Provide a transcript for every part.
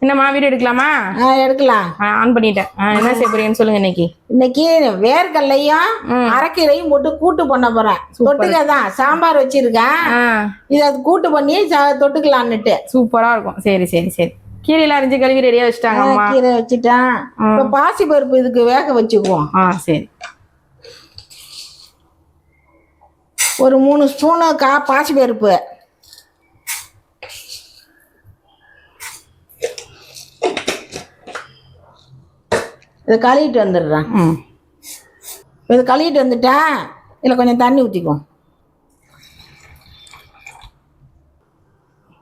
என்னம்மா வீடியோ எடுக்கலாமா? எடுக்கலாம். ஆன் பண்ணிட்டேன். என்ன செய்ய போறீங்கன்னு சொல்லுங்க. இன்னைக்கு வேர்க்கல்லையும் அரைக்கீரையும் போட்டு கூட்டு பண்ண போறேன். தொட்டுக்க தான் சாம்பார் வச்சிருக்கேன். இதை கூட்டு பண்ணி தொட்டுக்கலான்னுட்டு சூப்பரா இருக்கும். சரி சரி சரி. கீரையெல்லாம் அரிஞ்சு கழுவி ரெடியா வச்சுட்டாங்க. கீரை வச்சுட்டேன். இப்போ பாசி பருப்பு இதுக்கு வேக வச்சுக்குவோம். சரி. ஒரு 3 ஸ்பூனு பாசி பருப்பு, இதை கழுவிட்டு வந்துடுறேன். இதை கழுவிட்டு வந்துட்டேன். இதில் கொஞ்சம் தண்ணி ஊற்றிக்குவோம்.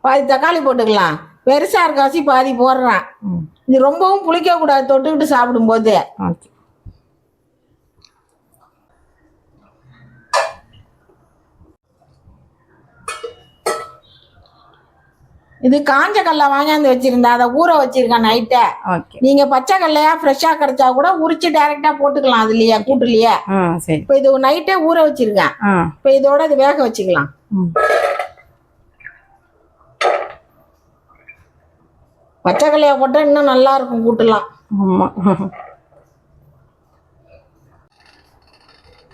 பாதி தக்காளி போட்டுக்கலாம். பெருசாக இருக்காசி பாதி போடுறேன். இது ரொம்பவும் புளிக்கக்கூடாது தொட்டுக்கிட்டு சாப்பிடும்போது. இது காஞ்ச கடலை வாங்கியாந்து வச்சிருந்தேன். அதை ஊற வச்சிருக்கேன் நைட்டை. நீங்க பச்சை கடலையா ஃப்ரெஷ்ஷா கிடைச்சா கூட உரிச்சு டைரக்டா போட்டுக்கலாம் அதுலயே கூட்டுலயே. இப்போ இது நைட்டே ஊற வச்சிருக்கேன். இப்போ இதோட இது வேக வச்சுக்கலாம். பச்சை கடலையா போட்டா இன்னும் நல்லா இருக்கும் கூட்டுலாம்.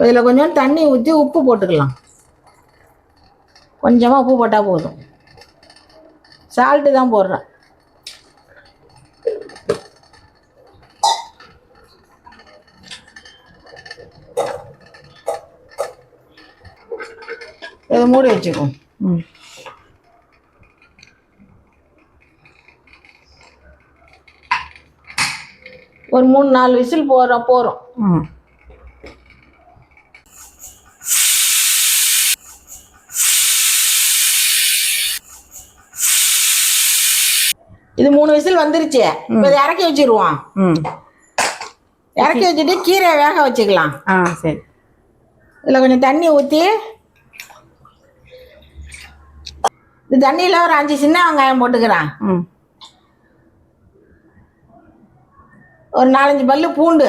இதுல கொஞ்சம் தண்ணி ஊற்றி உப்பு போட்டுக்கலாம். கொஞ்சமா உப்பு போட்டா போதும். சால்ட்டு தான் போடுறேன். இதை மூடி வச்சுக்குவோம். ஒரு 3-4 விசில் போறோம். இது 3 விசில் வந்துருச்சு. இப்போ இதை இறக்கி வச்சிருவோம். இறக்கி வச்சுட்டு கீரையை வேக வச்சுக்கலாம். சரி. இதில் கொஞ்சம் தண்ணி ஊற்றி இந்த தண்ணியில் ஒரு 5 சின்ன வெங்காயம் போட்டுக்கிறேன். ஒரு 4-5 பல்லு பூண்டு,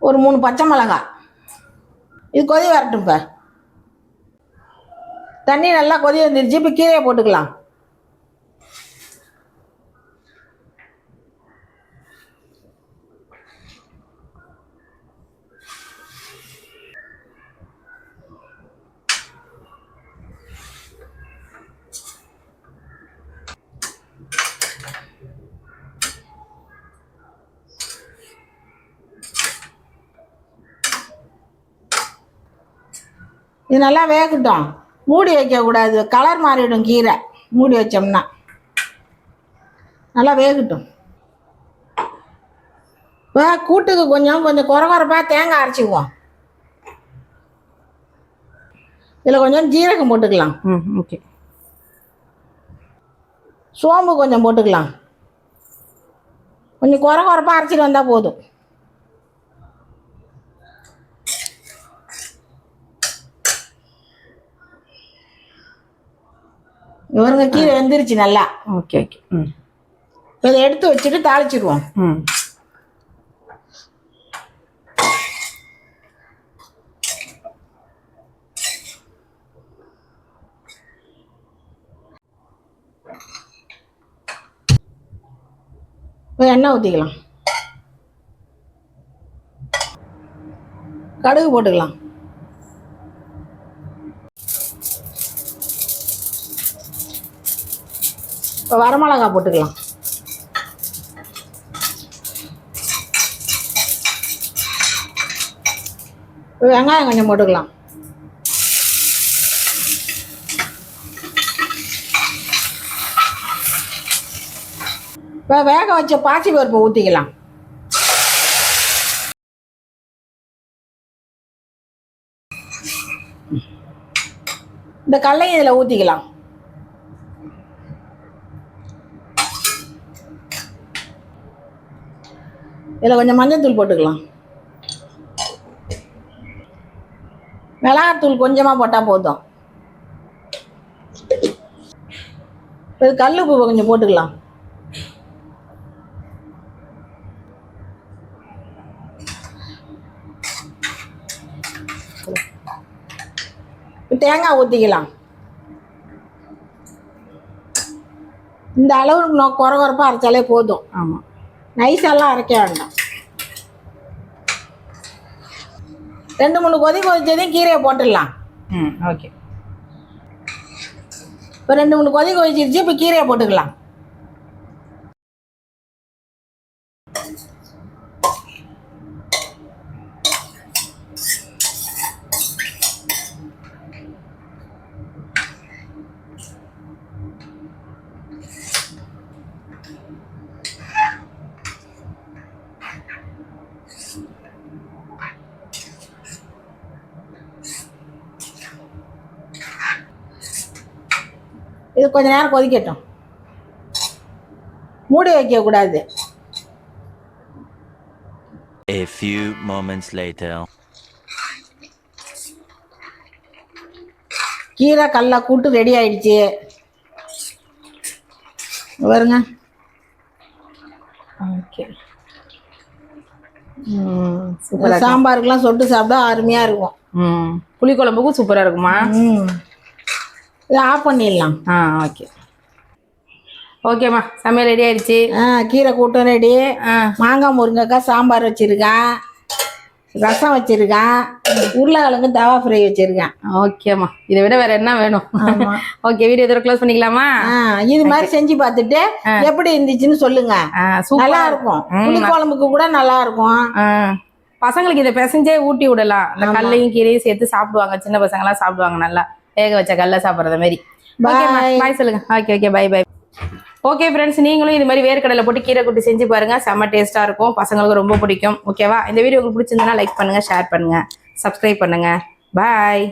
ஒரு 3 பச்சை மிளகாய். இது கொதி வரட்டும். இப்போ தண்ணி நல்லா கொதி வந்துருச்சு. இப்போ கீரையை போட்டுக்கலாம். இது நல்லா வேகட்டும். மூடி வைக்கக்கூடாது, கலர் மாறிடும் கீரை மூடி வச்சோம்னா. நல்லா வேகட்டும். இப்போ கூட்டுக்கு கொஞ்சம் குறகுறப்பா தேங்காய் அரைச்சிக்குவோம். இதில் கொஞ்சம் ஜீரகம் போட்டுக்கலாம். ஓகே. சோம்பு கொஞ்சம் போட்டுக்கலாம். கொஞ்சம் குறகுறப்பா அரைச்சிட்டு வந்தால் போதும். இவருங்க கீரை வெந்துருச்சு நல்லா. Okay okay. இதை எடுத்து வச்சுட்டு தாளிச்சிடுவோம். எண்ணெய் ஊற்றிக்கலாம். கடுகு போட்டுக்கலாம். இப்போ வரமிளகா போட்டுக்கலாம். வெங்காயம் கொஞ்சம் போட்டுக்கலாம். இப்போ வேக வச்ச பாசி பருப்பு ஊற்றிக்கலாம். இந்த கடலையும் இதில் ஊற்றிக்கலாம். இதில் கொஞ்சம் மஞ்சள் போட்டுக்கலாம். மிளகாத்தூள் கொஞ்சமாக போட்டால் போதும். இது கல் உப்பு கொஞ்சம் போட்டுக்கலாம். தேங்காய் ஊற்றிக்கலாம். இந்த அளவுக்கு குறை குறைப்பாக அரைச்சாலே போதும். ஆமாம், நைஸெல்லாம் அரைக்க வேண்டாம். 2-3 கொதி கொதிச்சதையும் கீரையை போட்டுடலாம். ஓகே. இப்போ 2-3 கொதி கொதிச்சிருச்சு. இப்போ கீரையை போட்டுக்கலாம். இது கொஞ்ச நேரம் கொதிக்கட்டும். மூடி வைக்கக்கூடாது. A few moments later. கீரை கடலை கூட்டு ரெடி ஆயிடுச்சு பாருங்க. ஓகே. சூப்பராக சாம்பாருக்கெல்லாம் சொட்டு சாப்பிட்டா அருமையாக இருக்கும். புளிக்குழம்புக்கும் சூப்பராக இருக்குமா? இதை ஆஃப் பண்ணிடலாம். ஓகே. ஓகேம்மா, சமையல் ரெடி ஆயிடுச்சு. கீரை கூட்டம் ரெடி. மாங்காய் முருங்கைக்காய் சாம்பார் வச்சுருக்கேன், ரசம் வச்சுருக்கேன், உருளைக்கிழங்கு தவா ஃப்ரை வச்சுருக்கேன். ஓகேம்மா, இதை விட வேற என்ன வேணும்? ஓகே, வீடியோ இதோட க்ளோஸ் பண்ணிக்கலாமா? இது மாதிரி செஞ்சு பார்த்துட்டு எப்படி இருந்துச்சுன்னு சொல்லுங்க. நல்லா இருக்கும். புளிக்குழம்புக்கு கூட நல்லா இருக்கும். பசங்களுக்கு இதை பிசைஞ்சே ஊட்டி விடலாம். இந்த கல்லையும் கீரையும் சேர்த்து சாப்பிடுவாங்க. சின்ன பசங்களாம் சாப்பிடுவாங்க, நல்லா வேக வச்ச கல்லை சாப்பிட்றத மாதிரி. பாய் சொல்லுங்க. Okay, bye bye. Okay friends, நீங்களும் இது மாதிரி வேர்க்கடலை போட்டு கீரை கூட்டு செஞ்சு பாருங்க. செம்ம டேஸ்ட்டாக இருக்கும், பசங்களுக்கு ரொம்ப பிடிக்கும். ஓகேவா? இந்த வீடியோ உங்களுக்கு பிடிச்சிருந்தனா லைக் பண்ணுங்க, ஷேர் பண்ணுங்க, சப்ஸ்கிரைப் பண்ணுங்க. பாய்.